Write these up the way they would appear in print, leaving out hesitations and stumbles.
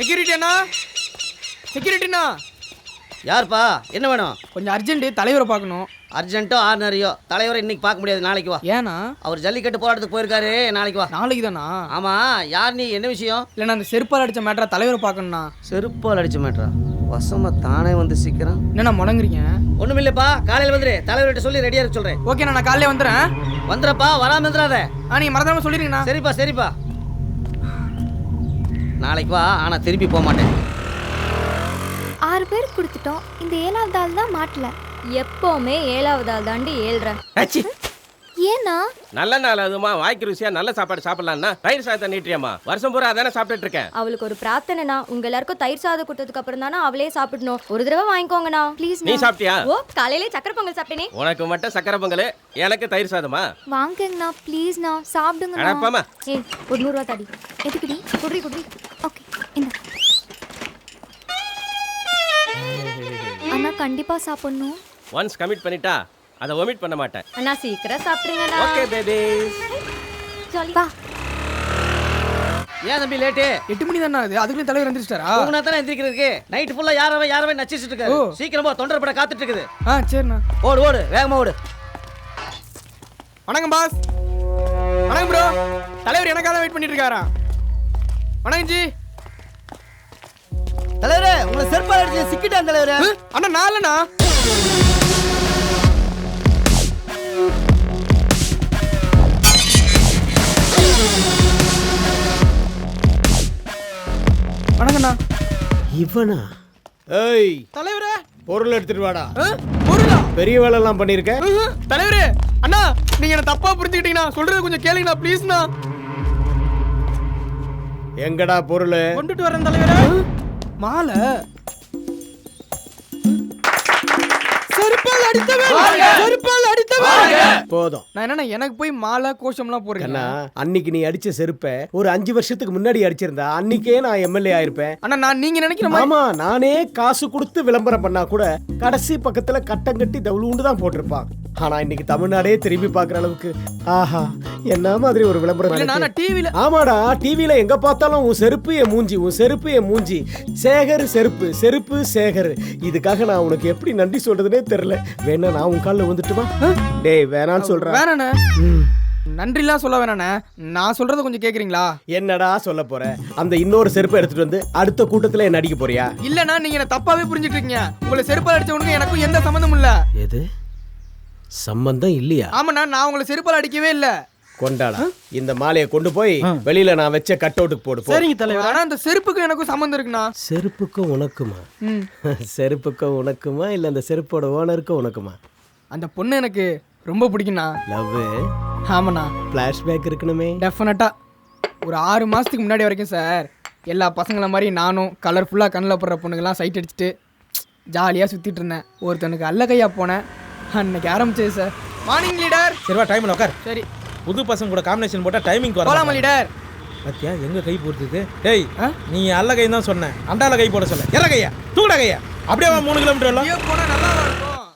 Security அண்ணா, security அண்ணா. யார்ப்பா, என்ன வேணும்? கொஞ்சம் அர்ஜென்ட், தலைவரை பார்க்கணும். அர்ஜென்ட்டோ ஆர்டினரியோ தலைவரை இன்னைக்கு பார்க்க முடியாது, நாளைக்கு வா. ஏன்னா? அவர் ஜல்லிக்கட்டு போராட்டத்துக்கு போயிருக்காரு, நாளைக்கு வா. நாளைக்கு தானா? ஆமா, யார் நீ, என்ன விஷயம்? இல்லைண்ணா அந்த செருப்பால் அடித்த மேட்டரா தலைவரை பார்க்கணுண்ணா. செருப்பால் அடிச்ச மேட்டரா? வசமா தானே வந்து சீக்கிரம். என்னண்ணா முடங்குறீங்க? ஒண்ணும் இல்லப்பா, காலையில் வந்துரு, தலைவர்கிட்ட சொல்லி ரெடியா இருக்க சொல்றேன். ஓகேண்ணா, நான் காலையிலே வந்துடுறேன். வந்துடுறப்பா, வராம வந்துடாத. நீங்கள் மறந்துடாம சொல்லிடுங்கண்ணா. சரிப்பா சரிப்பா, நாளைக்கு வா. ஆனா திருப்பி போக மாட்டேன். 6 பேர் கொடுத்துட்டோம், இந்த 7வது ஆள் தான் மாட்டல. எப்பவுமே 7வது ஆள் தாண்டி 7:30. ஏன்னா நல்ல நாள் அதுமா, வாய்க்கு ருசியா நல்ல சாப்பாடு சாப்பிடலாம்னா தயிர் சாதத்தை நீட்டியாமா. வருஷம் பூரா அதானே சாப்பிட்டுட்டு இருக்கேன். அவளுக்கு ஒரு பிரார்த்தனைனா, உங்க எல்லாருக்கும் தயிர் சாதம் கொடுத்ததுக்கு அப்புறம் தானே அவளே சாப்பிடணும். ஒரு தடவை வாங்கிக்கோங்கண்ணா ப்ளீஸ். நீ சாப்பிட்டியா? ஓ, காலையிலே சக்கரை பொங்கல் சாப்பிட்டேனே. உனக்கு மட்டும் சக்கரை பொங்கல், எனக்கு தயிர் சாதமா? வாங்குங்கண்ணா ப்ளீஸ்ண்ணா, சாப்பிடுங்கண்ணா. அடப்பாமா. ஏய், ஒரு 100 ரூபா தாடி. எதுக்குடி? குடி குடி. ஓகே இந்த அண்ணா கண்டிப்பா சாப்பிடணும். ஒன்ஸ் கமிட் பண்ணிட்டா அதை ஒமிட் பண்ண மாட்டேன். அண்ணா சீக்கிரம் சாப்பிடுங்கண்ணா. Okay babies. ஜாலி வா. ஏன் தம்பி லேட்டு? 8 மணி தானே ஆகுது, அதுக்குள்ளே தலைவர் எந்திரிச்சிட்டாரா? உங்கனா தானே எந்திரிக்கிறதுக்கு. நைட் ஃபுல்லா யாரவே நச்சிட்டு இருக்காரு. சீக்கிரம் போ, தொண்டர் பட காத்துட்டு இருக்குது. சரிண்ணா. ஓடு ஓடு, வேகமா ஓடு. வணக்கம் பாஸ். வணக்கம் ப்ரோ. தலைவர் எனக்காக தான் வெயிட் பண்ணிட்டு இருக்காரா? வணக்கம் ஜி. தலைவரே, உங்களை செருப்பால் அடிச்சு சிக்கிட்டான் தலைவரே. அண்ணா நான் இல்லைண்ணா. வணக்கண்ணா. இவனா? ஏய் தலைவரே, பொருள் எடுத்துட்டு வாடா. பொருளா? பெரிய வேலை எல்லாம் பண்ணிருக்க. தலைவரே, அண்ணா நீங்க என்ன தப்பா புரிஞ்சுக்கிட்டீங்கண்ணா. சொல்றது கொஞ்சம் கேளுங்கண்ணா ப்ளீஸ்ண்ணா. எங்கடா பொருள்? கொண்டுட்டு வரேன் தலைவரே. மாலை. செருப்பால் அடித்தவன், செருப்பால் அடித்தவன். போதும். நான் என்னன்னா எனக்கு போய் மாலை கோஷம்லாம் போறேன். அண்ணா, அன்னைக்கு நீ அடிச்ச செருப்பை ஒரு 5 வருஷத்துக்கு முன்னாடி அடிச்சிருந்தா அன்னைக்கே நான் எம்எல்ஏ ஆயிருப்பேன். அண்ணா நான் நீங்க நினைக்கிற மாதிரி. ஆமா, நானே காசு கொடுத்து விளம்பரம் பண்ணா கூட கடைசி பக்கத்துல கட்டம் கட்டி தவுளுண்டு தான் போட்டிருப்பான். ஆனா இன்னைக்கு தமிழ்நாடே திரும்பி பாக்குற அளவுக்கு ஆஹா என்ன மாதிரி ஒரு விளம்பரம் இல்ல நடக்குது. நான் டிவில. ஆமாடா, டிவில எங்க பார்த்தாலும் உன் செருப்பு என் மூஞ்சி, உன் செருப்பு என் மூஞ்சி. சேகர் செருப்பு, செருப்பு சேகர். இதுக்காக நான் உனக்கு எப்படி நன்றி சொல்றதுனே தெரியல. வேணா நான் உன் கால்ல வந்துட்டுமா? டேய் வேணான்னு சொல்றேன். வேணாண்ணே, நன்றிலாம் சொல்ல வேணாண்ணே. நான் சொல்றத கொஞ்சம் கேக்குறீங்களா? என்னடா சொல்ல போற? அந்த இன்னொரு செருப்பை எடுத்துட்டு வந்து அடுத்த கூட்டத்துல என்ன அடிக்க போறியா? இல்லண்ணா, நீங்க என்ன தப்பாவே புரிஞ்சிட்டு இருக்கீங்க. உங்களை செருப்பால் அடிச்சவனுக்கு எனக்கும் எந்த சம்மந்தமும் இல்ல. எது சம்பந்தம் இல்லையா? ஆமாண்ணா, நான் உங்களை செருப்பால் அடிக்கவே இல்ல. கொண்டாடா, இந்த மாலையை கொண்டு போய் வெளியில நான் வச்ச கட் அவுட்டுக்கு போடு. சரிங்க தலைவர். ஆனா அந்த செருப்புக்கும் எனக்கும் சம்மந்தம் இருக்குண்ணா. செருப்புக்கும் உனக்குமா? செருப்புக்கும் உனக்குமா இல்ல அந்த செருப்போட ஓனருக்கும் உனக்குமா? அந்த பொண்ணு எனக்கு ரொம்ப பிடிக்கும்ண்ணா. லவ்? ஆமாண்ணா. ஃபிளாஷ்பேக் இருக்கணுமே. டெஃபினட்டா. ஒரு 6 மாசத்துக்கு முன்னாடி வரைக்கும் சார், எல்லா பசங்கள மாதிரி நானும் கலர்ஃபுல்லாக கண்ணில் போடுற பொண்ணுங்கெல்லாம் சைட் அடிச்சுட்டு ஜாலியாக சுற்றிட்டு இருந்தேன். ஒருத்தனுக்கு அல்ல கையா போனேன். அன்னைக்கு ஆரம்பிச்சது சார். Morning leader. சரிவா, டைமில் உட்கார். சரி, புது பசங்க கூட காம்பினேஷன் போட்டால் டைமிங் போலாமா லீடர்? பத்தியா எங்க கை போடுறது? டேய், நீ அல்ல கை தான் சொன்னேன், அண்டால கை போட சொல்ல. எற கையா, தூட கையா. அப்படியே 3 கிலோமீட்டர் எல்லாம் போனா நல்லா இருக்கும்.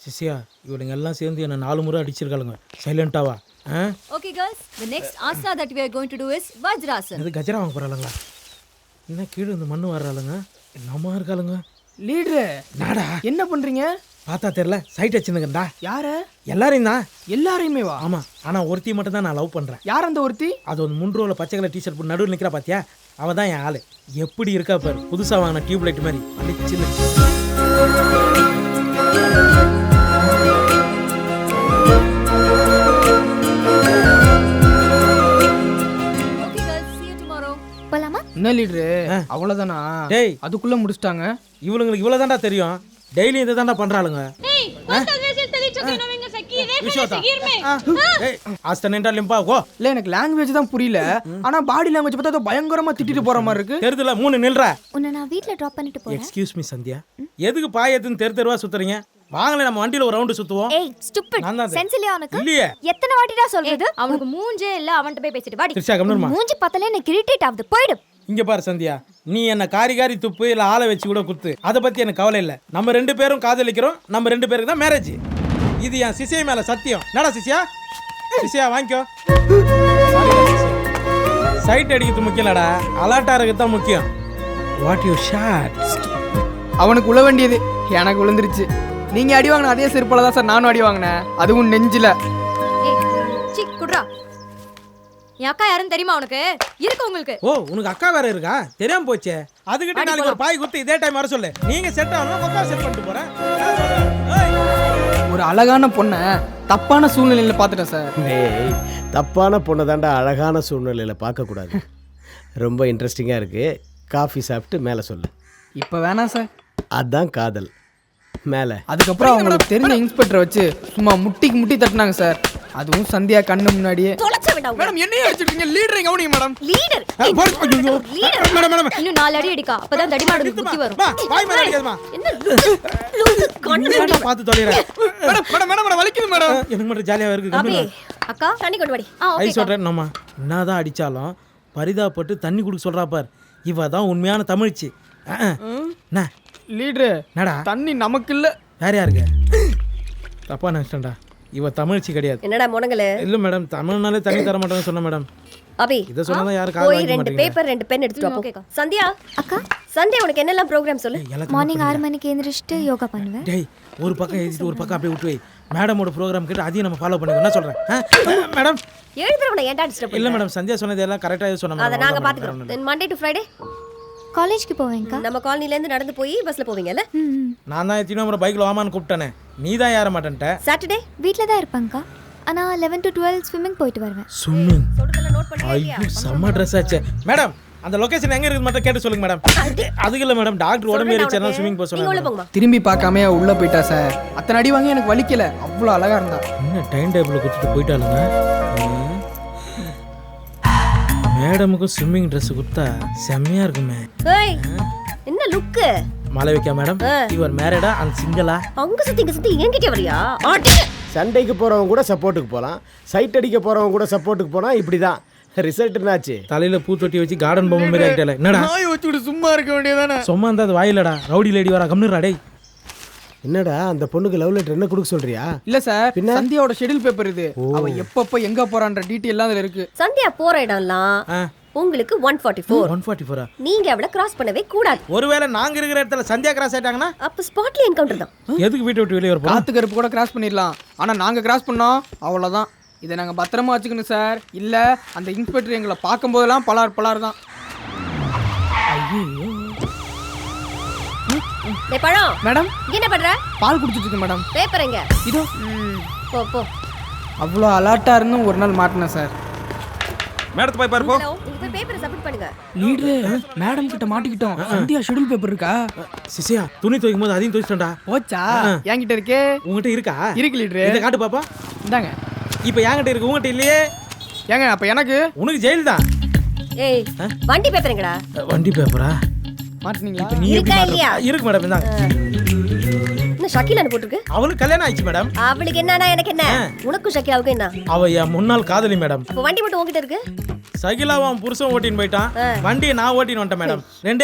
சிசியா, இவனுங்க எல்லாம் சேர்ந்து என்ன 4 முறை அடிச்சிருக்காளுங்க. சைலண்டாவா? Okay girls, the next asana that we are going to do is Vajrasana. அது கஜரா வாங்க போறாளுங்களா? என்ன கீழே இந்த மண்ணு வர்றாளுங்க, என்னமா இருக்காளுங்க? லீடர் நாடா என்ன பண்றீங்க? பார்த்தா தெரியல, சைட் வச்சுருங்கடா. யார? எல்லாரையும் தான். எல்லாரையுமே வா? ஆமா, ஆனா ஒருத்தி மட்டும் தான் நான் லவ் பண்றேன். யார் அந்த ஒருத்தி? அது ஒரு 3 ரோல பச்சை கலர் டிஷர்ட் போட்டு நடுவில் நிற்கிறா பாத்தியா, அவன் தான் என் ஆளு. எப்படி இருக்கா பாரு, புதுசா வாங்கின டியூப் லைட் மாதிரி அழிச்சுன்னு. Okay girls, see you tomorrow. போலாமா? என்ன லீடர் அவ்வளவுதானா? டேய், அதுக்குள்ள முடிச்சிட்டாங்க. இவளுங்களுக்கு இவ்வளவுதான்டா தெரியும். டெய்லி இதை தான்டா பண்றாளுங்க. இல்ல எனக்கு லாங்குவேஜ் தான் புரியல. ஆனா பாடி லாங்குவேஜ் பார்த்தா பயங்கரமா திட்டிட்டு போற மாதிரி இருக்கு. தெரியுதுல, 3 நில்றா. உன்னை நான் வீட்ல டிராப் பண்ணிட்டு போறேன். எக்ஸ்கியூஸ் மீ சந்தியா, எதுக்கு பாயத்துன்னு தெருவா சுத்துறீங்க? வாங்களே நம்ம வண்டியில ஒரு ரவுண்ட் சுத்துவோம். ஏய் ஸ்டூபிட், சென்ஸ் இல்லையா உனக்கு? இல்லையே. எத்தனை வாட்டிடா சொல்றது? அவனுக்கு மூஞ்சே இல்ல, அவன்கிட்ட போய் பேசிட்டு வாடி. திருஷா கம்னர்மா, மூஞ்சி பார்த்தாலே எனக்கு இரிட்டேட் ஆகுது. போய்டு. இங்க பாரு சந்தியா, நீ என்ன காரி துப்பு இல்ல ஆளை வச்சு கூட குத்து, அதை பத்தி எனக்கு கவலை இல்ல. நம்ம 2 பேரும் காதலிக்கிறோம், நம்ம 2 பேருக்கு தான் மேரேஜ். இது என் சிசியா மேல சத்தியம். என்னடா சிசியா? சிசியா வாங்கிக்கோ. சைட் அடிக்கிறது முக்கியம் இல்லடா, அலர்ட்டா இருக்கிறது தான் முக்கியம். What you shot? அவனுக்கு உள்ள வேண்டியது எனக்கு விழுந்துருச்சு. நீங்க அடி வாங்கின அதே செருப்பால தான் சார் நானும் அடி வாங்கினேன், அதுவும் நெஞ்சில. ஏய் சி குட்ரா. என் அக்கா யாருன்னு தெரியுமா உனக்கு? இருக்கு உங்களுக்கு. ஓ உனக்கு அக்கா வேற இருக்கா? தெரியாம போச்சே. அதுக்கிட்ட நாளைக்கு ஒரு பாய் குத்து இதே டைம் வர சொல்லு. நீங்க செட் ஆகணும், கொக்கா செட் பண்ணிட்டு போறேன். ஒரு அழகான பொண்ணை தப்பான சூழ்நிலையில பார்த்துட்டேன் சார். டேய் தப்பான பொண்ணை தாண்டா அழகான சூழ்நிலையில் பார்க்கக்கூடாது. ரொம்ப இன்ட்ரெஸ்டிங்காக இருக்குது. காஃபி சாப்பிட்டு மேலே சொல்லு. இப்போ வேணாம் சார். அதான் காதல். மேலே அதுக்கப்புறம் அவங்களுக்கு தெரிஞ்ச இன்ஸ்பெக்டரை வச்சு சும்மா முட்டிக்கு முட்டி தட்டினாங்க சார். அதுவும் சந்தியா கண்ணு முன்னாடியே. தொலைச்ச வேண்டாம். மேடம் என்னையே அடிச்சிருக்கீங்க? லீடரை கவனிங்க மேடம். லீடர். மேடம் மேடம் இன்னும் 4 அடி அடிக்கா. அப்பதான் தடிமாடு புத்தி வரும். பாய் மேல அடிக்காதமா. என்ன லூசு கண்ணு பார்த்து தொலைறேன். மேடம் மேடம் மேடம் வலிக்குது மேடம். எனக்கு மட்டும் ஜாலியா இருக்கு. அபி அக்கா தண்ணி கொண்டு வாடி. ஓகே. ஐஸ் வாட்டர் நம்ம என்னதான் அடிச்சாலும் பரிதாபப்பட்டு தண்ணி குடிக்க சொல்றா பார். இவ தான் உண்மையான தமிழ்ச்சி. என்ன லீடரு என்னடா தண்ணி நமக்கு இல்ல. யார் யாருக்கு தப்பா நினைச்சிட்டா? இவ தமிழ்ச்சி கிடையாது. என்னடா முனங்கல? இல்ல மேடம், தமிழ்னாலே தண்ணி தர மாட்டேன்னு சொன்ன மேடம். அபி இத சொன்னா யாரு காது போய் வாங்க 2 மாட்டீங்க. பேப்பர் 2 பென் எடுத்துட்டு வா போ. சந்தியா அக்கா சண்டே உனக்கு என்னெல்லாம் ப்ரோக்ராம் சொல்லு. மார்னிங் 6 மணிக்கு எழுந்திரிச்சிட்டு யோகா பண்ணுவேன். டேய் ஒரு பக்கம் எழுதிட்டு ஒரு பக்கம் அப்படியே விட்டு வை. மேடமோட ப்ரோக்ராம் கேட்டு அதையும் நம்ம ஃபாலோ பண்ணிக்கோ. என்ன சொல்றேன் மேடம்? எழுதுறவன ஏன்டா டிஸ்டர்ப் இல்ல பண்ணல? மேடம், சந்தியா சொன்னது எல்லாம் கரெக்டா சொன்ன அத நாங்க மேடம். பாத்துக்கறோம். தென் மண்டே டு ஃப்ரைடே காலேஜ்க்கு போவேன்க்கா. நம்ம காலனில இருந்து நடந்து போய் பஸ்ல போவீங்கல? நான் தான் எத்தனை முறை பைக்ல வாமான்னு கூப்பிட்டேனே, நீ தான் ஏற மாட்டேன்ட்ட. சாட்டர்டே வீட்டில் தான் இருப்பேன்க்கா. ஆனால் 11 to 12 ஸ்விம்மிங் போயிட்டு வருவேன். ஸ்விம்மிங்? சொல்றதெல்லாம் நோட் பண்ணியா இல்லையா? ஐயோ செம்ம ட்ரெஸ் ஆச்சு மேடம். அந்த லொகேஷன் எங்க இருக்குது மட்டும் கேட்டு சொல்லுங்க மேடம். அதுக்கு இல்ல மேடம், டாக்டர் உடம்பு ஏறிச்சா ஸ்விம்மிங் போக நீங்க உள்ள சொன்னாங்க. போங்கமா. திரும்பி பார்க்காம உள்ள போயிட்டா சார். அத்தனை அடி வாங்கி எனக்கு வலிக்கல, அவ்வளோ அழகா இருந்தா. என்ன டைம் டேபிள் கொடுத்துட்டு போயிட்டாலுங்க. மேடமுக்கு ஸ்விம்மிங் ட்ரெஸ் கொடுத்தா செம்மையா இருக்குமே. ஏய் என்ன லுக்? மாளவிகா மேடம், இவர் மேரிடா அண்ட் சிங்கிளா? அங்க சுத்தி என்கிட்ட வரியா? ஆட்டி சண்டைக்கு போகிறவங்க கூட சப்போர்ட்டுக்கு போகலாம், சைட் அடிக்க போகிறவங்க கூட சப்போர்ட்டுக்கு போனால் இப்படி தான். ரிசல்ட் என்னாச்சு? தலையில பூத்தொட்டி வச்சு கார்டன் பொம்மை மாதிரி ஆகிட்டல. என்னடா நாய் வச்சுட்டு சும்மா இருக்க வேண்டியதானே. சும்மா இருந்தா அது வாயிலடா. ரவுடி லேடி வரா, கம்னுடா டேய். என்னடா அந்த பொண்ணுக்கு லவ் லெட்டர் என்ன கொடுக்க சொல்றியா? இல்ல சார், சந்தியாவோட ஷெட்யூல் பேப்பர் இது. அவ எப்பப்ப எங்க போறான்ற டீடைல் எல்லாம் அதுல இருக்கு. சந்தியா போற இடம்லாம் உங்களுக்கு 144. 144 நீங்க அவளை கிராஸ் பண்ணவே கூடாது. ஒருவேளை நாங்க இருக்கிற இடத்துல சந்தியா கிராஸ் ஆயிட்டாங்கன்னா அப்ப ஸ்பாட்ல என்கவுண்டர் தான். எதுக்கு வீட்டை விட்டு வெளியே வர போறோம்? காத்து கருப்பு கூட கிராஸ் பண்ணிடலாம், ஆனா நாங்க கிராஸ் பண்ணோம் அவ்வளவுதான். இதை நாங்க பத்திரமா வச்சுக்கணும் சார். இல்ல அந்த இன்ஸ்பெக்டர் எங்களை பார்க்கும் போதெல்லாம் பலார் தான். டேய் பழம் மேடம் என்ன பண்ற? பால் குடிச்சிட்டு இருக்கு மேடம். பேப்பர் எங்க? இதோ. போ போ. அவ்வளோ அலர்ட்டா இருந்தும் ஒரு நாள் மாட்டினேன் சார். மேடத்து போய் பாரு போ. ஹலோ, நீங்க போய் பேப்பரை சப்மிட் பண்ணுங்க. லீடரு மேடம் கிட்ட மாட்டிக்கிட்டோம். சந்தியா ஷெட்யூல் பேப்பர் இருக்கா? சிசியா துணி துவைக்கும் போது அதையும் துவைச்சிட்டா. போச்சா? என்கிட்ட இருக்கே. உங்ககிட்ட இருக்கா? இருக்கு லீடரு. இதை காட்டு பாப்பா. இந்தாங்க. இப்போ என்கிட்ட இருக்கு, உங்ககிட்ட இல்லையே. ஏங்க அப்ப எனக்கு உனக்கு ஜெயில் தான். ஏய் வண்டி பேப்பர் எங்கடா? வண்டி பேப்பரா? மாட்டினீங்களா? நீ எப்படி இருக்கா இல்லையா? மாட்ட? இருக்கு மேடம், இந்தாங்க. என்ன ஷக்கிலான்னு போட்டுருக்கு? அவளுக்கு கல்யாணம் ஆயிடுச்சு மேடம். அவளுக்கு என்னன்னா எனக்கு என்ன? உனக்கும் ஷக்கிலாவுக்கு என்ன? அவ என் முன்னாள் காதலி மேடம். அப்ப வண்டி மட்டும் உன்கிட்ட இருக்கு? சகிலாவும் புருஷன் ஓட்டின்னு போயிட்டான், வண்டியை நான் ஓட்டின்னு வந்துட்டேன் மேடம்.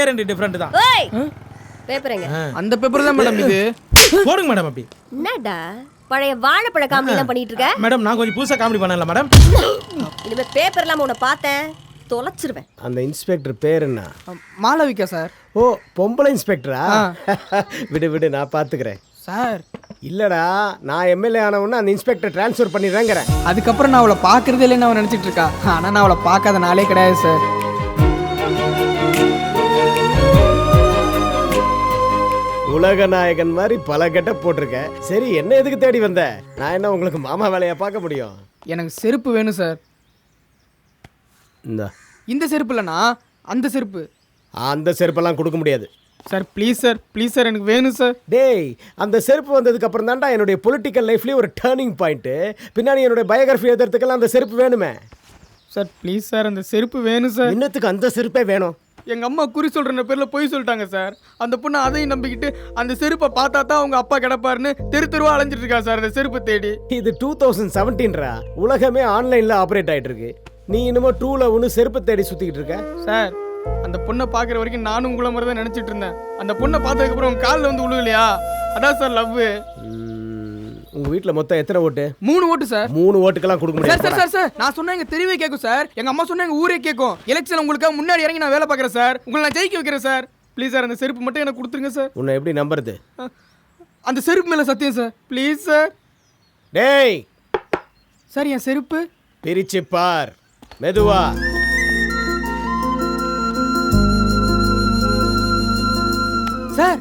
ரெண்டு டிஃபரெண்ட் தான். ஏய் பேப்பர் எங்க? அந்த பேப்பர் தான் மேடம் இது. போடுங்க மேடம். அப்படி என்னடா பழைய வாழைப்பழ காமெடி எல்லாம் பண்ணிட்டு இருக்க? மேடம் நான் கொஞ்சம் புதுசா காமெடி பண்ணல மேடம். இனிமே பேப்பர் எல்லாம் உன்னை பார்த்தேன் தொலைச்சிருவேன். அந்த இன்ஸ்பெக்டர் பேர் என்ன? மாளவிகா சார். ஓ பொம்பளை இன்ஸ்பெக்டரா? விடு நான் பார்த்துக்கிறேன் சார். இல்லடா நான் எம்எல்ஏ ஆனவுடனே அந்த இன்ஸ்பெக்டர் ட்ரான்ஸ்ஃபர் பண்ணிடுறேங்கிறேன். அதுக்கப்புறம் நான் அவளை பார்க்கறதே இல்லைன்னு அவன் நினச்சிட்டு இருக்கா. ஆனால் நான் அவளை பார்க்காத நாளே கிடையாது சார். உலக நாயகன் மாதிரி பல கெட்ட போட்டிருக்கேன். சரி என்ன எதுக்கு தேடி வந்த? நான் என்ன உங்களுக்கு மாமா வேலையா பார்க்க முடியும்? எனக்கு செருப்பு வேணும் சார். இந்த செருப்பு இல்லைண்ணா, அந்த செருப்பு. அந்த செருப்பெல்லாம் கொடுக்க முடியாது சார். ப்ளீஸ் சார் எனக்கு வேணும் சார். டேய் அந்த செருப்பு வந்ததுக்கு அப்புறம் தான்டா என்னுடைய பொலிட்டிக்கல் லைஃப்லேயே ஒரு டேர்னிங் பாயிண்ட்டு. பின்னாடி என்னுடைய பயோகிராஃபி எழுதுறதுக்கெல்லாம் அந்த செருப்பு வேணுமே. சார் ப்ளீஸ் சார், அந்த செருப்பு வேணும் சார். இன்னத்துக்கு அந்த செருப்பே வேணும். எங்கள் அம்மா குறி சொல்கிற பேரில் போய் சொல்லிட்டாங்க சார். அந்த பொண்ணு அதையும் நம்பிக்கிட்டு அந்த செருப்பை பார்த்தா தான் அவங்க அப்பா கிடப்பாருன்னு தெருவா அலைஞ்சிட்டு இருக்கா சார் அந்த செருப்பை தேடி. இது 2017ரா. உலகமே ஆன்லைனில் ஆப்ரேட் ஆகிட்டு இருக்கு. நீ இன்னமும் ட்ரூல ஒன்று செருப்பு தேடி சுற்றிக்கிட்டு இருக்க சார். அந்த பொண்ணை பார்க்குற வரைக்கும் நானும் உங்களை மாதிரி தான் நினச்சிட்டு இருந்தேன். அந்த பொண்ணை பார்த்ததுக்கப்புறம் உங்கள் காலில் வந்து விழுகலையா, அதான் சார் லவ். உங்கள் வீட்டில் மொத்தம் எத்தனை ஓட்டு? 3 ஓட்டு சார். 3 ஓட்டுக்கெல்லாம் கொடுக்க முடியாது. சார் நான் சொன்னா எங்க தெருவே கேட்கும் சார். எங்க அம்மா சொன்னா எங்க ஊரே கேட்கும். எலெக்ஷன் உங்களுக்காக முன்னாடி இறங்கி நான் வேலை பார்க்குறேன் சார். உங்களை நான் ஜெயிக்க வைக்கிறேன் சார். ப்ளீஸ் சார் அந்த செருப்பு மட்டும் எனக்கு கொடுத்துருங்க சார். உன்னை எப்படி நம்புறது? அந்த செருப்பு மேலே சத்தியம் சார், ப்ளீஸ் சார். டேய் சார் என் செருப்பு பிரிச்சு பார் மெதுவா. சார்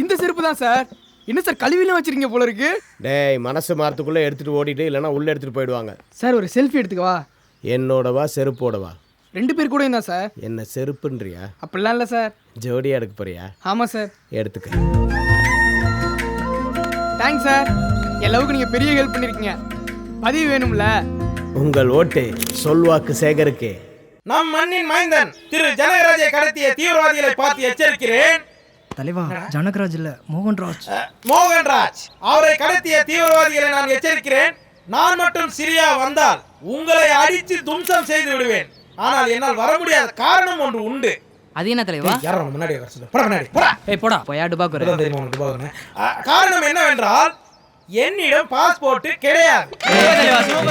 இந்த செருப்பு தான் சார். என்ன சார் கழுவிலாம் வச்சிருக்கீங்க போல இருக்கு. டேய் மனசு மாறத்துக்குள்ளே எடுத்துகிட்டு ஓடிட்டு இல்லைன்னா உள்ளே எடுத்துகிட்டு போயிடுவாங்க. சார் ஒரு செல்ஃபி எடுத்துக்கவா? என்னோடவா செருப்போடவா? 2 பேர் கூட தான் சார். என்ன செருப்புன்றியா? அப்படிலாம் இல்லை சார். ஜோடியாக எடுக்க போறியா? ஆமாம் சார். எடுத்துக்க. Thanks sir. எல்லாவுக்கும் நீங்கள் பெரிய ஹெல்ப் பண்ணியிருக்கீங்க. பதிவு வேணும்ல? உங்கள் ஓட்டு சொல்வாக்கு சேகருக்கு. நம் மண்ணின் மைந்தன் திரு ஜனகராஜை கடத்திய தீவிரவாதிகளை பார்த்து எச்சரிக்கிறேன். தலைவா ஜனகராஜ் இல்ல மோகன்ராஜ். மோகன்ராஜ் அவரை கடத்திய தீவிரவாதிகளை நான் எச்சரிக்கிறேன். நான் மட்டும் சிரியா வந்தால் உங்களை அடித்து தும்சம் செய்து விடுவேன். ஆனால் என்னால் வர முடியாத காரணம் ஒன்று உண்டு. அது என்ன தலைவா? யாரும் முன்னாடி வர சொல்லு. போடா முன்னாடி போடா. ஏய் போடா போயா டுபாக்கு இப்பதான் தெரியுமா உனக்கு டுபாக்குன்னு? காரணம் என்னவென்றால் என்னிடம் பாஸ்போர்ட் கிடையாது.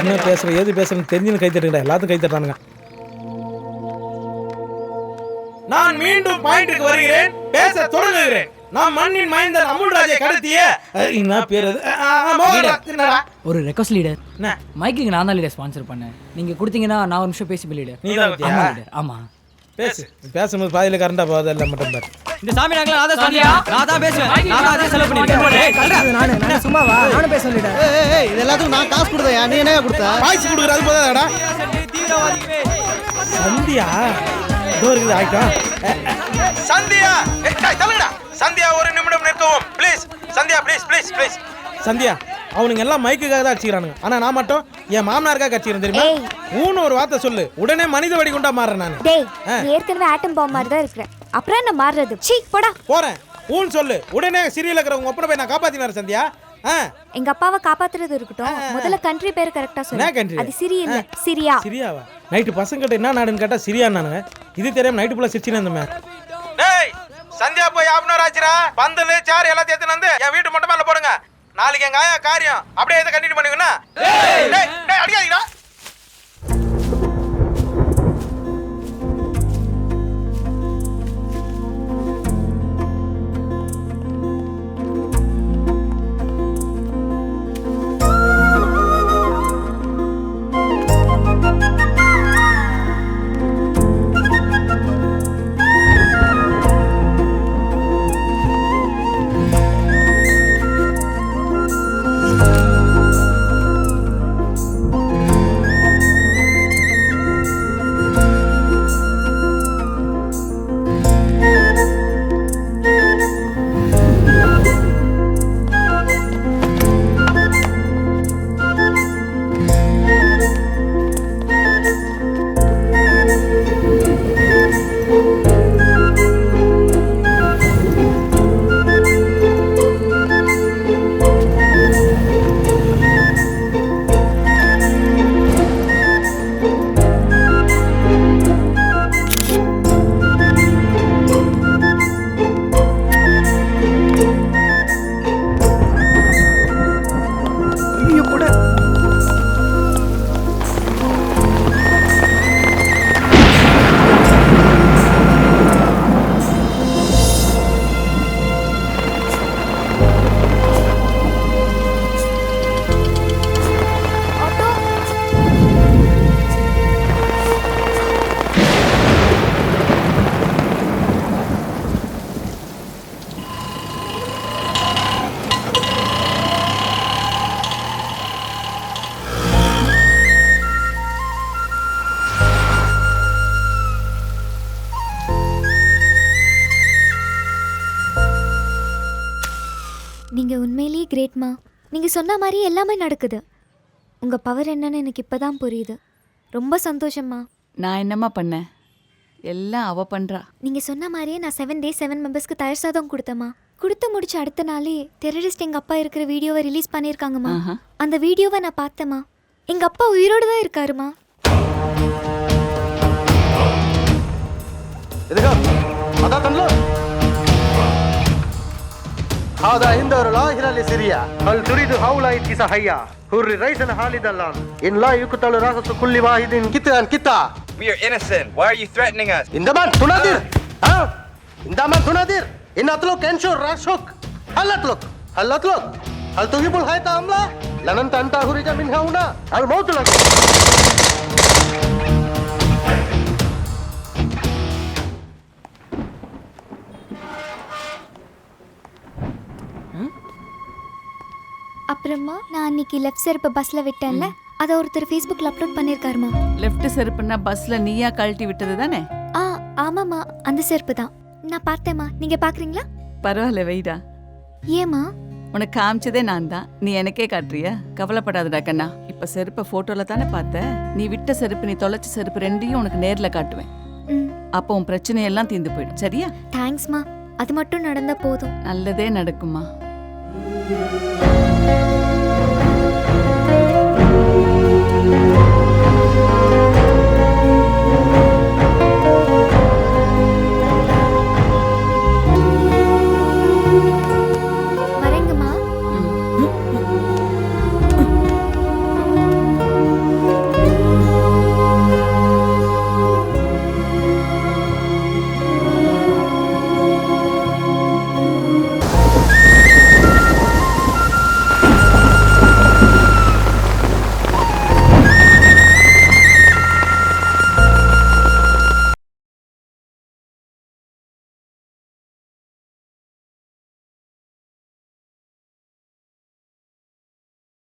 என்ன பேசுற ஏது பேசுறேன்னு தெரிஞ்சுன்னு கை தட்டுங்கடா. எல்லாத்தையும் கை தட்டானுங்க. நான் மீண்டும் பாயிண்ட்டுக்கு வருகிறேன். பேச தொடங்குகிறேன். நான் மண்ணின் மைந்தன் அமுல்ராஜை கடத்திய என்ன பேர் அது? மோகன்ராஜ். என்னடா ஒரு ரெக்வஸ்ட் லீடர். என்ன மைக்குக்கு நான் தான் லீடர் ஸ்பான்சர் பண்ணேன். நீங்க கொடுத்தீங்கன்னா நான் ஒரு நிமிஷம் பேசி லீடர். நீ தான் ஆமா லீடர். ஆமா பேசு. பேசும்போது பாதியில கரண்டா போகாத எல்லாம் மட்டும் பாரு. இந்த சாமி நாங்களா நான் தான் சொன்னியா? நான் தான் பேசுவேன். நான் தான் அதே செலவு பண்ணிருக்கேன். நானே சும்மாவா? நானே பேச லீடர். ஏய் இது எல்லாத்துக்கும் நான் காசு கொடுத்தேன். நீ என்ன கொடுத்த? பாய்ச்சி கொடுக்குறது போதாடா. சந்தியா இதோ இருக்குது ஆயிட்டா. சந்தியா தள்ளுடா. சந்தியா ஒரு நிமிடம் நிற்கவும் please. Sandhya please please please. Sandhya அவனுங்க எல்லாம் மைக்குக்காக தான் அடிச்சுக்கிறானுங்க. ஆனா நான் மட்டும் என் மாமனாருக்காக அடிச்சுக்கிறேன் தெரியுமா? ஊன்னு ஒரு வார்த்தை சொல்லு, உடனே மனித வெடிகுண்டா மாறுறேன் நான். டேய் நீ ஏற்கனவே ஆட்டம் பாம் மாதிரி தான் இருக்கிற. அப்புறம் என்ன மாறுறது? சீ போடா. போறேன் ஊன்னு சொல்லு, உடனே சிறியில இருக்கிற உங்க ஒப்பனை போய் நான் காப்பாத்தினாரு சந்தியா. எங்க அப்பாவை காப்பாத்துறது இருக்கட்டும், முதல்ல கண்ட்ரி பேர் கரெக்டா சொல்லு. என்ன country? அது சிரி இல்ல சிரியா. சிரியாவா? நைட்டு பசங்கிட்ட என்ன நாடுன்னு கேட்டா சிரியான்னானுங்க. இது தெரியாம நைட்டு ஃபுல்லா சிரிச்சினே இருந்தேன். டேய் சந்தியா போய் ஆப்னர் ஆச்சுடா. பந்தல் சேர் எல்லாத்தையும் எடுத்து வந்து என் வீட்டு மொட்டை மேல போடுங்க. நாளைக்கு எங்க ஆயா காரியம் அப்படியே இதை கண்டினியூ பண்ணுவீங்கன்னா. டேய் டேய் அடிக்காதீங்கடா. நீங்கள் உண்மையிலேயே கிரேட்மா. நீங்கள் சொன்ன மாதிரி எல்லாமே நடக்குது. உங்கள் பவர் என்னன்னு எனக்கு இப்போ தான் புரியுது. ரொம்ப சந்தோஷம்மா. நான் என்னம்மா பண்ணேன்? எல்லாம் அவ பண்ணுறா. நீங்கள் சொன்ன மாதிரியே நான் 7 days 7 members தயிர் சாதம் கொடுத்தேம்மா. கொடுத்து முடிச்ச அடுத்த நாளே டெரரிஸ்ட் எங்கள் அப்பா இருக்கிற வீடியோவை ரிலீஸ் பண்ணியிருக்காங்கம்மா. அந்த வீடியோவை நான் பார்த்தேம்மா. எங்கள் அப்பா உயிரோடு தான் இருக்காருமா. هذا إنذار لاهرا لسوريا هل تريد هؤلاء الكساحية حر رئيسا خالد اللان إن لا يقتل رأس كل واحد قطعا قطعا. We are innocent. Why are you threatening us? إندمان تنادر ها إندا Zaman tunadir. Inatlok kensur rasuk. Halatlok. Hal tuhibul hai tamla. Lanan tanta hurija minha una. Al maut lagi. அப்புறமா நான் அன்னைக்கு லெஃப்ட் செருப்பு பஸ்ல விட்டேன்ல அதை ஒருத்தர் ஃபேஸ்புக்கில் அப்லோட் பண்ணியிருக்காருமா. லெஃப்ட் செருப்புன்னா பஸ்ல நீயா கழட்டி விட்டது தானே? ஆமாம்மா, அந்த செருப்பு தான். நான் பார்த்தேம்மா, நீங்க பாக்குறீங்களா? பரவாயில்ல, வெயிடா. ஏம்மா? உனக்கு காமிச்சதே நான் தான், நீ எனக்கே காட்டுறியா? கவலைப்படாதடா கண்ணா. இப்ப செருப்பை போட்டோல தானே பார்த்த. நீ விட்ட செருப்பு, நீ தொலைச்ச செருப்பு ரெண்டையும் உனக்கு நேர்ல காட்டுவேன். அப்போ உன் பிரச்சனையெல்லாம் தீர்ந்து போயிடும், சரியா? தேங்க்ஸ்மா, அது மட்டும் நடந்தா போதும். நல்லதே நடக்குமா.